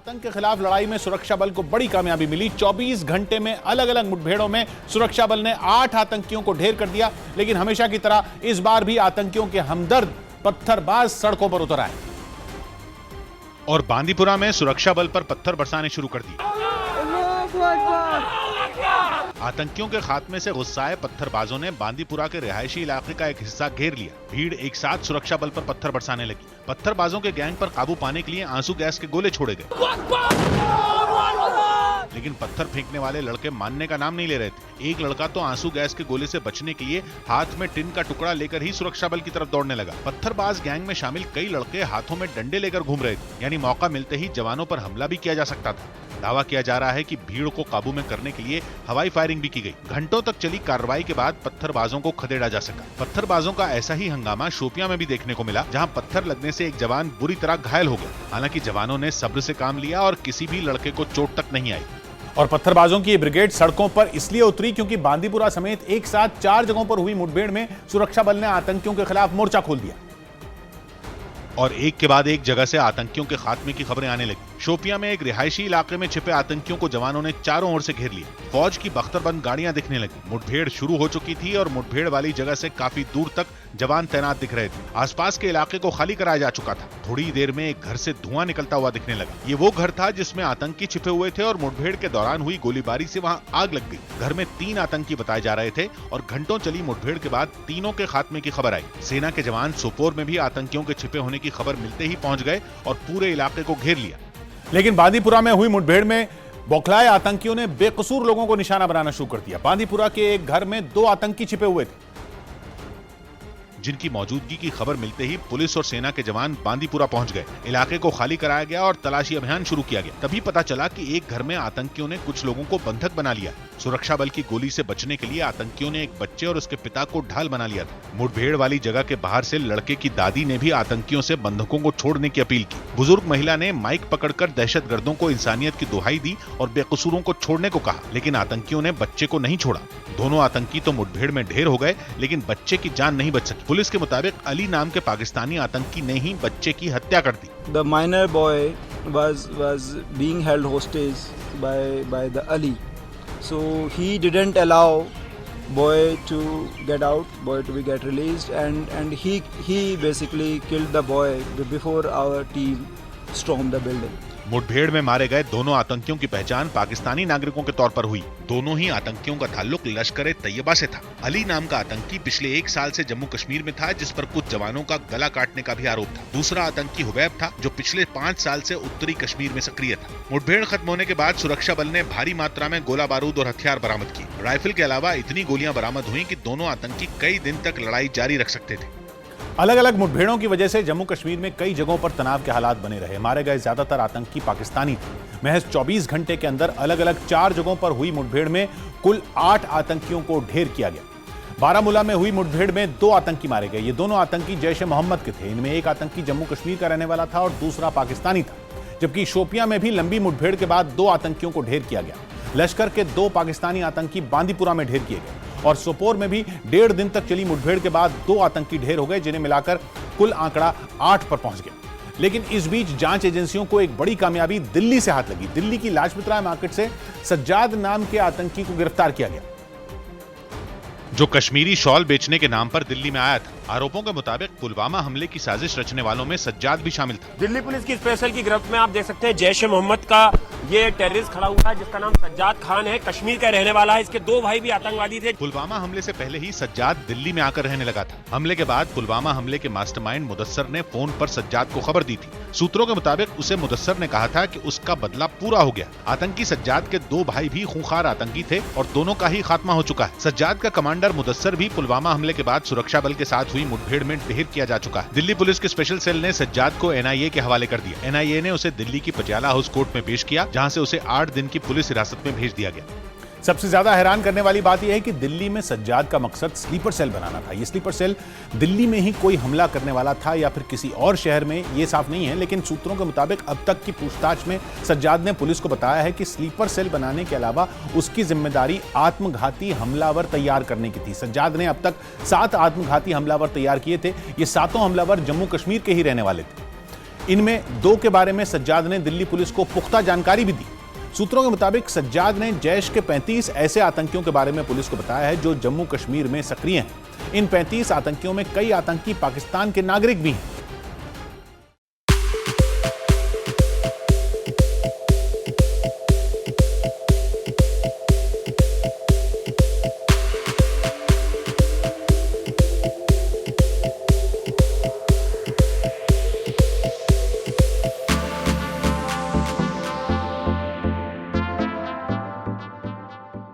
आतंक के खिलाफ लड़ाई में सुरक्षा बल को बड़ी कामयाबी मिली। 24 घंटे में अलग अलग मुठभेड़ों में सुरक्षा बल ने 8 आतंकियों को ढेर कर दिया। लेकिन हमेशा की तरह इस बार भी आतंकियों के हमदर्द पत्थरबाज सड़कों पर उतर आए और बांदीपुरा में सुरक्षा बल पर पत्थर बरसाने शुरू कर दिए। आतंकियों के खात्मे से गुस्साए पत्थरबाजों ने बांदीपुरा के रिहायशी इलाके का एक हिस्सा घेर लिया। भीड़ एक साथ सुरक्षा बल पर पत्थर बरसाने लगी। पत्थरबाजों के गैंग पर काबू पाने के लिए आंसू गैस के गोले छोड़े गए, लेकिन पत्थर फेंकने वाले लड़के मानने का नाम नहीं ले रहे थे। एक लड़का तो आंसू गैस के गोले से बचने के लिए हाथ में टिन का टुकड़ा लेकर ही सुरक्षा बल की तरफ दौड़ने लगा। पत्थरबाज गैंग में शामिल कई लड़के हाथों में डंडे लेकर घूम रहे थे, यानी मौका मिलते ही जवानों पर हमला भी किया जा सकता था। दावा किया जा रहा है कि भीड़ को काबू में करने के लिए हवाई फायरिंग भी की गई। घंटों तक चली कार्रवाई के बाद पत्थरबाजों को खदेड़ा जा सका। पत्थरबाजों का ऐसा ही हंगामा शोपियां में भी देखने को मिला, जहां पत्थर लगने से एक जवान बुरी तरह घायल हो गया। हालांकि जवानों ने सब्र से काम लिया और किसी भी लड़के को चोट तक नहीं आई। और पत्थरबाजों की ये ब्रिगेड सड़कों पर इसलिए उतरी क्योंकि बांदीपुरा समेत एक साथ 4 जगहों पर हुई मुठभेड़ में सुरक्षा बल ने आतंकियों के खिलाफ मोर्चा खोल दिया और एक के बाद एक जगह से आतंकियों के खात्मे की खबरें आने लगी। शोपियां में एक रिहायशी इलाके में छिपे आतंकियों को जवानों ने चारों ओर से घेर लिया। फौज की बख्तरबंद गाड़ियां दिखने लगी। मुठभेड़ शुरू हो चुकी थी और मुठभेड़ वाली जगह से काफी दूर तक जवान तैनात दिख रहे थे। आसपास के इलाके को खाली कराया जा चुका था। थोड़ी देर में एक घर से धुआं निकलता हुआ दिखने लगा। ये वो घर था जिसमें आतंकी छिपे हुए थे और मुठभेड़ के दौरान हुई गोलीबारी से वहां आग लग गई। घर में 3 आतंकी बताए जा रहे थे और घंटों चली मुठभेड़ के बाद तीनों के खात्मे की खबर आई। सेना के जवान सोपोर में भी आतंकियों के छिपे होने की खबर मिलते ही पहुंच गए और पूरे इलाके को घेर लिया। लेकिन बांदीपुरा में हुई मुठभेड़ में बौखलाए आतंकियों ने बेकसूर लोगों को निशाना बनाना शुरू कर दिया। बांदीपुरा के एक घर में 2 आतंकी छिपे हुए थे, जिनकी मौजूदगी की खबर मिलते ही पुलिस और सेना के जवान बांदीपुरा पहुंच गए। इलाके को खाली कराया गया और तलाशी अभियान शुरू किया गया। तभी पता चला कि एक घर में आतंकियों ने कुछ लोगों को बंधक बना लिया। सुरक्षा बल की गोली से बचने के लिए आतंकियों ने एक बच्चे और उसके पिता को ढाल बना लिया था। मुठभेड़ वाली जगह के बाहर से लड़के की दादी ने भी आतंकियों से बंधकों को छोड़ने की अपील की। बुजुर्ग महिला ने माइक पकड़कर दहशतगर्दों को इंसानियत की दुहाई दी और बेकसूरों को छोड़ने को कहा, लेकिन आतंकियों ने बच्चे को नहीं छोड़ा। दोनों आतंकी तो मुठभेड़ में ढेर हो गए, लेकिन बच्चे की जान नहीं बच सकी। पुलिस के मुताबिक अली नाम के पाकिस्तानी आतंकी ने ही बच्चे की हत्या कर दी। The minor boy was being held hostage by the Ali, so he didn't allow boy to get out, boy to be get released, and he basically killed the boy before our team stormed the building. मुठभेड़ में मारे गए दोनों आतंकियों की पहचान पाकिस्तानी नागरिकों के तौर पर हुई। दोनों ही आतंकियों का ताल्लुक लश्कर तैयबा से था। अली नाम का आतंकी पिछले 1 साल से जम्मू कश्मीर में था, जिस पर कुछ जवानों का गला काटने का भी आरोप था। दूसरा आतंकी हुबैब था, जो पिछले 5 साल से उत्तरी कश्मीर में सक्रिय था। मुठभेड़ खत्म होने के बाद सुरक्षा बल ने भारी मात्रा में गोला बारूद और हथियार बरामद किए। राइफल के अलावा इतनी गोलियां बरामद हुई कि दोनों आतंकी कई दिन तक लड़ाई जारी रख सकते थे। अलग अलग मुठभेड़ों की वजह से जम्मू कश्मीर में कई जगहों पर तनाव के हालात बने रहे। मारे गए ज्यादातर आतंकी पाकिस्तानी थे। महज 24 घंटे के अंदर अलग अलग 4 जगहों पर हुई मुठभेड़ में कुल 8 आतंकियों को ढेर किया गया। बारामूला में हुई मुठभेड़ में 2 आतंकी मारे गए। ये दोनों आतंकी जैश ए मोहम्मद के थे। इनमें एक आतंकी जम्मू कश्मीर का रहने वाला था और दूसरा पाकिस्तानी था। जबकि शोपियां में भी लंबी मुठभेड़ के बाद 2 आतंकियों को ढेर किया गया। लश्कर के 2 पाकिस्तानी आतंकी बांदीपुरा में ढेर किए गए और सोपोर में भी 1.5 दिन तक चली मुठभेड़ के बाद 2 आतंकी ढेर हो गए, जिन्हें मिलाकर कुल आंकड़ा 8 पर पहुंच गया। लेकिन इस बीच जांच एजेंसियों को एक बड़ी कामयाबी दिल्ली से हाथ लगी। दिल्ली की लाजपत राय मार्केट से सज्जाद नाम के आतंकी को गिरफ्तार किया गया, जो कश्मीरी शॉल बेचने के नाम पर दिल्ली में आया था। आरोपों के मुताबिक पुलवामा हमले की साजिश रचने वालों में सज्जाद भी शामिल था। दिल्ली पुलिस की स्पेशल की गिरफ्त में आप देख सकते हैं जैश ए मोहम्मद का ये टेररिस्ट खड़ा हुआ है, जिसका नाम सज्जाद खान है। कश्मीर का रहने वाला है। इसके 2 भाई भी आतंकवादी थे। पुलवामा हमले से पहले ही सज्जाद दिल्ली में आकर रहने लगा था। हमले के बाद पुलवामा हमले के मास्टरमाइंड मुदस्सर ने फोन पर सज्जाद को खबर दी थी। सूत्रों के मुताबिक उसे मुदस्सर ने कहा था कि उसका बदला पूरा हो गया। आतंकी सज्जाद के 2 भाई भी खूंखार आतंकी थे और दोनों का ही खात्मा हो चुका है। सज्जाद का कमांडर मुदस्सर भी पुलवामा हमले के बाद सुरक्षा बल के साथ हुई मुठभेड़ में ढेर किया जा चुका है। दिल्ली पुलिस के स्पेशल सेल ने सज्जाद को एनआईए के हवाले कर दिया। एनआईए ने उसे दिल्ली की पटियाला हाउस कोर्ट में पेश किया, जहां से उसे 8 दिन की पुलिस हिरासत में भेज दिया गया। सबसे ज्यादा हैरान करने वाली बात यह है कि दिल्ली में सज्जाद का मकसद स्लीपर सेल बनाना था। यह स्लीपर सेल दिल्ली में ही कोई हमला करने वाला था या फिर किसी और शहर में, यह साफ नहीं है। लेकिन सूत्रों के मुताबिक अब तक की पूछताछ में सज्जाद ने पुलिस को बताया है कि स्लीपर सेल बनाने के अलावा उसकी जिम्मेदारी आत्मघाती हमलावर तैयार करने की थी। सज्जाद ने अब तक 7 आत्मघाती हमलावर तैयार किए थे। ये 7 हमलावर जम्मू कश्मीर के ही रहने वाले थे। इनमें 2 के बारे में सज्जाद ने दिल्ली पुलिस को पुख्ता जानकारी भी दी। सूत्रों के मुताबिक सज्जाद ने जैश के 35 ऐसे आतंकियों के बारे में पुलिस को बताया है जो जम्मू कश्मीर में सक्रिय हैं। इन 35 आतंकियों में कई आतंकी पाकिस्तान के नागरिक भी हैं।